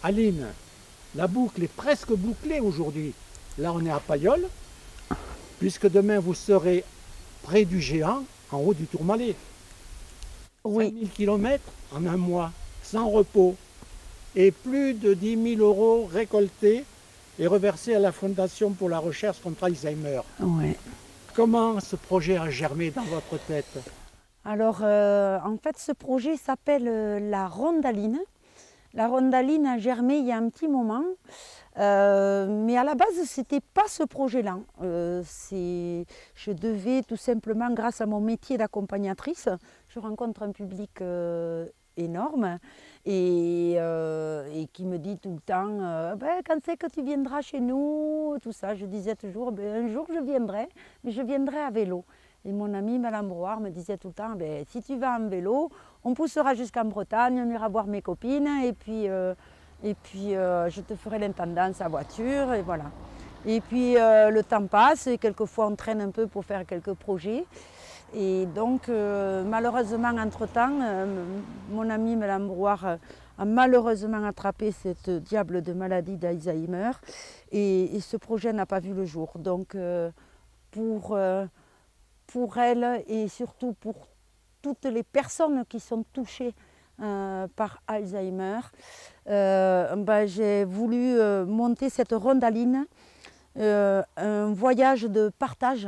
Aline, la boucle est presque bouclée aujourd'hui. Là, on est à Payolle, puisque demain, vous serez près du Géant, en haut du Tourmalet. Oui. 5000 km en un mois, sans repos. Et plus de 10 000 € récoltés et reversés à la Fondation pour la recherche contre Alzheimer. Ouais. Comment ce projet a germé dans votre tête? Alors, en fait, ce projet s'appelle la Rondaline. La Rondaline a germé il y a un petit moment, mais à la base, ce n'était pas ce projet-là. Je devais tout simplement, grâce à mon métier d'accompagnatrice, je rencontre un public énorme et qui me dit tout le temps quand c'est que tu viendras chez nous, tout ça. Je disais toujours un jour je viendrai, mais je viendrai à vélo. Et mon amie Madame Brouard me disait tout le temps si tu vas en vélo, on poussera jusqu'en Bretagne, on ira voir mes copines et puis je te ferai l'intendance à voiture et voilà. Et puis le temps passe et quelquefois on traîne un peu pour faire quelques projets. Et donc malheureusement entre-temps, mon amie Madame Brouard a malheureusement attrapé cette diable de maladie d'Alzheimer et ce projet n'a pas vu le jour. Donc pour elle et surtout pour toutes les personnes qui sont touchées par Alzheimer, j'ai voulu monter cette rondaline, un voyage de partage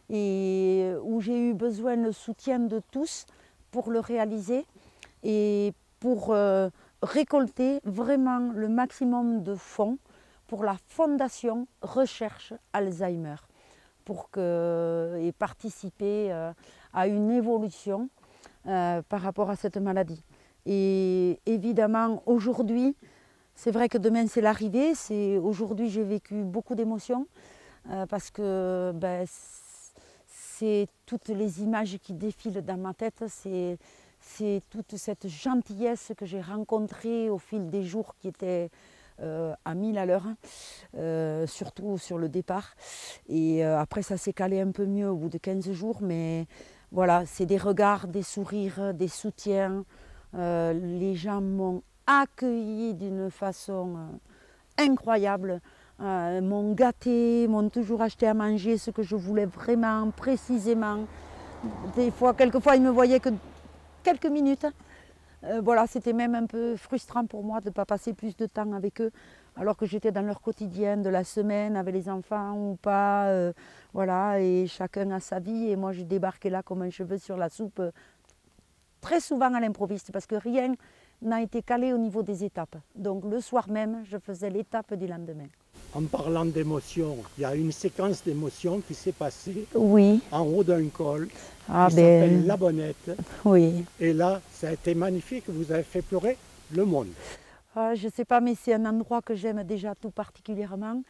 et où j'ai eu besoin du soutien de tous pour le réaliser et pour récolter vraiment le maximum de fonds pour la Fondation Recherche Alzheimer et participer à une évolution par rapport à cette maladie. Et évidemment, aujourd'hui, c'est vrai que demain c'est l'arrivée, aujourd'hui j'ai vécu beaucoup d'émotions parce que c'est toutes les images qui défilent dans ma tête, c'est toute cette gentillesse que j'ai rencontrée au fil des jours qui étaient à 1000 à l'heure, surtout sur le départ. Et après ça s'est calé un peu mieux au bout de 15 jours, mais voilà, c'est des regards, des sourires, des soutiens. Les gens m'ont accueilli d'une façon incroyable, m'ont gâté, m'ont toujours acheté à manger ce que je voulais vraiment, précisément. Quelquefois, ils me voyaient que quelques minutes. Voilà, c'était même un peu frustrant pour moi de ne pas passer plus de temps avec eux, alors que j'étais dans leur quotidien de la semaine, avec les enfants ou pas. Voilà, et chacun a sa vie. Et moi, je débarquais là comme un cheveu sur la soupe, très souvent à l'improviste, parce que rien n'a été calé au niveau des étapes. Donc le soir même, je faisais l'étape du lendemain. En parlant d'émotions, il y a une séquence d'émotions qui s'est passée Oui. en haut d'un col qui Ah s'appelle La Bonnette. Oui. Et là, ça a été magnifique, vous avez fait pleurer le monde. Je ne sais pas, mais c'est un endroit que j'aime déjà tout particulièrement.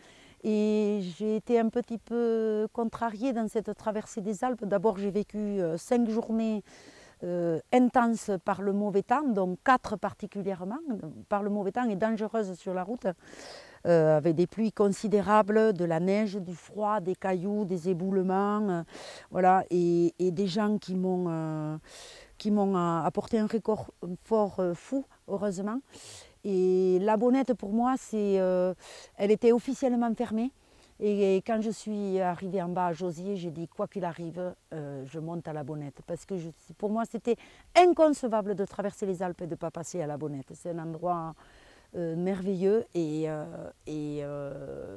Et j'ai été un petit peu contrariée dans cette traversée des Alpes. D'abord, j'ai vécu 5 journées intenses par le mauvais temps, donc 4 particulièrement, par le mauvais temps et dangereuses sur la route, avec des pluies considérables, de la neige, du froid, des cailloux, des éboulements, voilà, et des gens qui m'ont apporté un réconfort fou, heureusement. Et la Bonnette, pour moi, elle était officiellement fermée. Et quand je suis arrivée en bas à Josier, j'ai dit quoi qu'il arrive, je monte à la Bonnette. Parce que pour moi, c'était inconcevable de traverser les Alpes et de ne pas passer à la Bonnette. C'est un endroit merveilleux. Et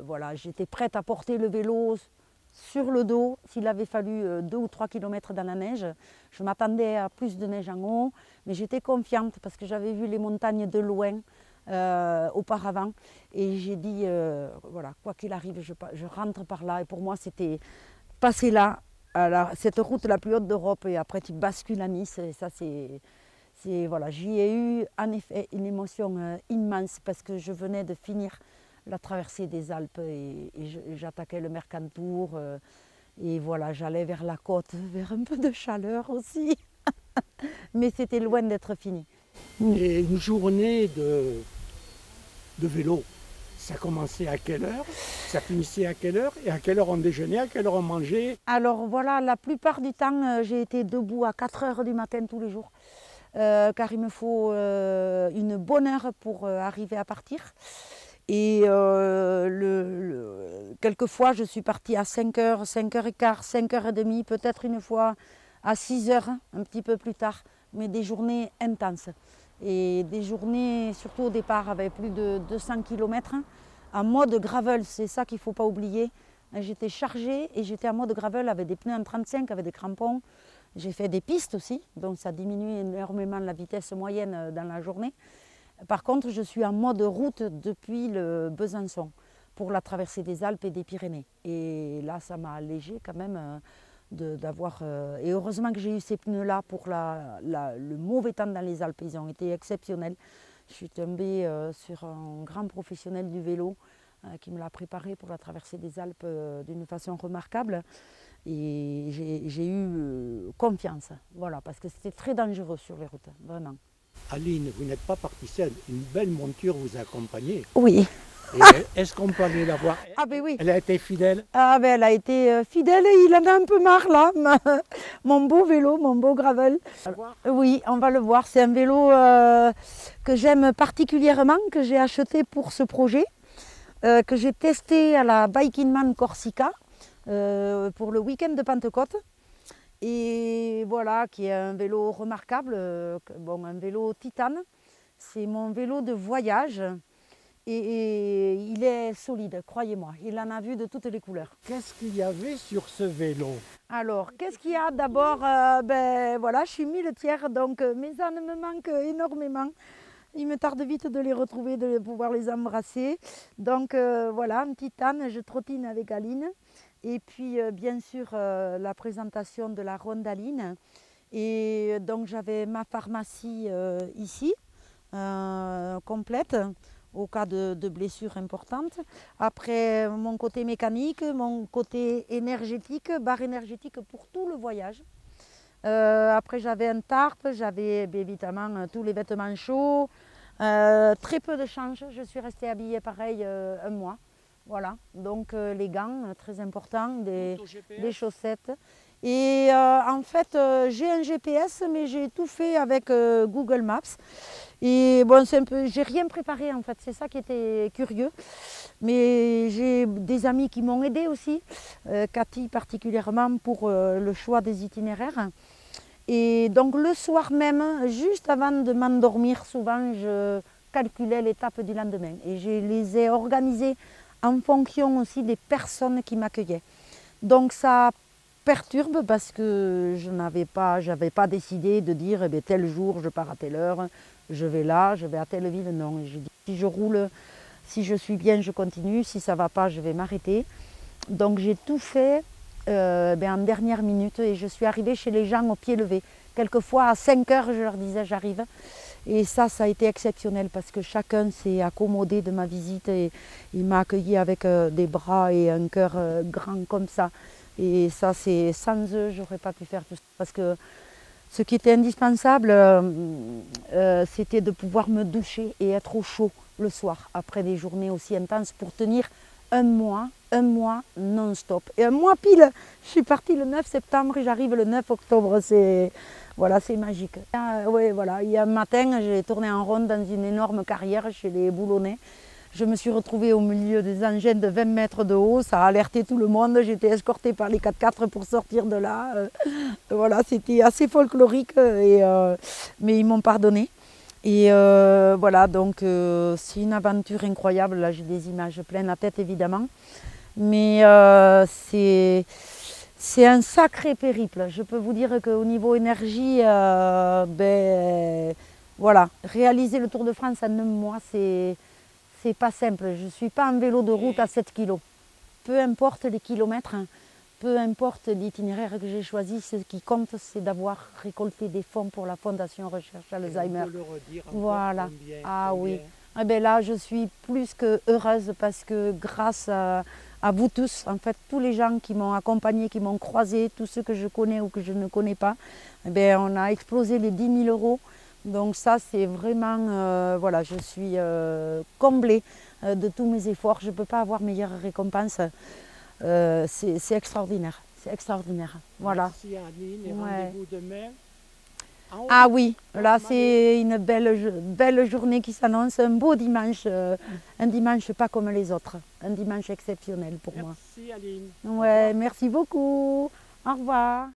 voilà, j'étais prête à porter le vélo sur le dos s'il avait fallu 2 ou 3 kilomètres dans la neige. Je m'attendais à plus de neige en haut, mais j'étais confiante parce que j'avais vu les montagnes de loin auparavant. Et j'ai dit, voilà, quoi qu'il arrive, je rentre par là. Et pour moi, c'était passer là, cette route la plus haute d'Europe, et après tu bascules à Nice. Et ça, voilà, j'y ai eu en effet une émotion immense parce que je venais de finir la traversée des Alpes et j'attaquais le Mercantour. Et voilà, j'allais vers la côte, vers un peu de chaleur aussi. Mais c'était loin d'être fini. Et une journée de vélo, ça commençait à quelle heure? Ça finissait à quelle heure? Et à quelle heure on déjeunait? À quelle heure on mangeait? Alors voilà, la plupart du temps, j'ai été debout à 4 h du matin tous les jours. car il me faut une bonne heure pour arriver à partir. Et quelquefois, je suis partie à 5h, 5h15, 5h30, peut-être une fois à 6h, un petit peu plus tard, mais des journées intenses. Et des journées, surtout au départ, avec plus de 200 km, en mode gravel, c'est ça qu'il ne faut pas oublier. J'étais chargée et j'étais en mode gravel avec des pneus en 35, avec des crampons. J'ai fait des pistes aussi, donc ça diminue énormément la vitesse moyenne dans la journée. Par contre, je suis en mode route depuis le Besançon pour la traversée des Alpes et des Pyrénées. Et là, ça m'a allégé quand même d'avoir... et heureusement que j'ai eu ces pneus-là pour le mauvais temps dans les Alpes. Ils ont été exceptionnels. Je suis tombée sur un grand professionnel du vélo qui me l'a préparé pour la traversée des Alpes d'une façon remarquable. Et j'ai eu confiance, voilà, parce que c'était très dangereux sur les routes, vraiment. Aline, vous n'êtes pas partie seule. Une belle monture vous a accompagnée. Oui. Est-ce qu'on peut aller la voir? Ah ben oui. Elle a été fidèle? Ah ben elle a été fidèle et il en a un peu marre là. Mon beau vélo, mon beau gravel. Oui, on va le voir. C'est un vélo que j'aime particulièrement, que j'ai acheté pour ce projet, que j'ai testé à la Bike in Man Corsica pour le week-end de Pentecôte. Et voilà, qui est un vélo remarquable, bon, un vélo titane. C'est mon vélo de voyage et il est solide, croyez-moi. Il en a vu de toutes les couleurs. Qu'est-ce qu'il y avait sur ce vélo? Alors, qu'est-ce qu'il y a d'abord? Ben voilà, je suis muletière, donc mes ânes me manquent énormément. Il me tarde vite de les retrouver, de pouvoir les embrasser. Donc voilà, un titane, je trottine avec Aline. Et puis bien sûr la présentation de la Rondaline. Et donc j'avais ma pharmacie ici, complète, au cas de blessures importantes. Après mon côté mécanique, mon côté énergétique, barre énergétique pour tout le voyage. Après j'avais un tarp, j'avais évidemment tous les vêtements chauds, très peu de change, je suis restée habillée pareil un mois. Voilà, donc les gants, très importants, des chaussettes. Et en fait, j'ai un GPS, mais j'ai tout fait avec Google Maps. Et bon, c'est un peu, j'ai rien préparé en fait, c'est ça qui était curieux. Mais j'ai des amis qui m'ont aidé aussi, Cathy particulièrement pour le choix des itinéraires. Et donc le soir même, juste avant de m'endormir, souvent je calculais l'étape du lendemain. Et je les ai organisées en fonction aussi des personnes qui m'accueillaient. Donc ça perturbe parce que je n'avais pas décidé de dire eh bien, tel jour je pars à telle heure, je vais là, je vais à telle ville. Non, je dis si je roule, si je suis bien, je continue, si ça ne va pas, je vais m'arrêter. Donc j'ai tout fait en dernière minute et je suis arrivée chez les gens au pied levé. Quelquefois à 5 heures, je leur disais j'arrive. Et ça a été exceptionnel parce que chacun s'est accommodé de ma visite et il m'a accueilli avec des bras et un cœur grand comme ça. Et ça, c'est sans eux, je n'aurais pas pu faire tout ça. Parce que ce qui était indispensable, c'était de pouvoir me doucher et être au chaud le soir après des journées aussi intenses pour tenir un mois non-stop. Et un mois pile, je suis partie le 9 septembre et j'arrive le 9 octobre. Voilà, c'est magique. Ouais, voilà. Il y a un matin, j'ai tourné en rond dans une énorme carrière chez les Boulonnais. Je me suis retrouvée au milieu des engins de 20 mètres de haut. Ça a alerté tout le monde. J'ai été escortée par les 4x4 pour sortir de là. Voilà, c'était assez folklorique, mais ils m'ont pardonné. Et voilà, donc c'est une aventure incroyable. Là, j'ai des images plein la tête, évidemment. Mais c'est un sacré périple. Je peux vous dire qu'au niveau énergie, voilà, réaliser le Tour de France en 9 mois, c'est pas simple. Je ne suis pas en vélo de route à 7 kilos. Peu importe les kilomètres, peu importe l'itinéraire que j'ai choisi, ce qui compte, c'est d'avoir récolté des fonds pour la Fondation Recherche Alzheimer. Voilà. Ah oui. Eh bien là, je suis plus que heureuse parce que grâce à vous tous, en fait, tous les gens qui m'ont accompagnée, qui m'ont croisée, tous ceux que je connais ou que je ne connais pas, eh bien, on a explosé les 10 000 €. Donc ça, c'est vraiment, voilà, je suis comblée de tous mes efforts. Je ne peux pas avoir meilleure récompense. C'est extraordinaire, c'est extraordinaire. Voilà. Merci Aline, et rendez-vous demain. en haut Ah du- oui, là c'est une belle journée qui s'annonce, un beau dimanche, un dimanche pas comme les autres, un dimanche exceptionnel pour moi. Merci Aline. Ouais, merci beaucoup. Au revoir.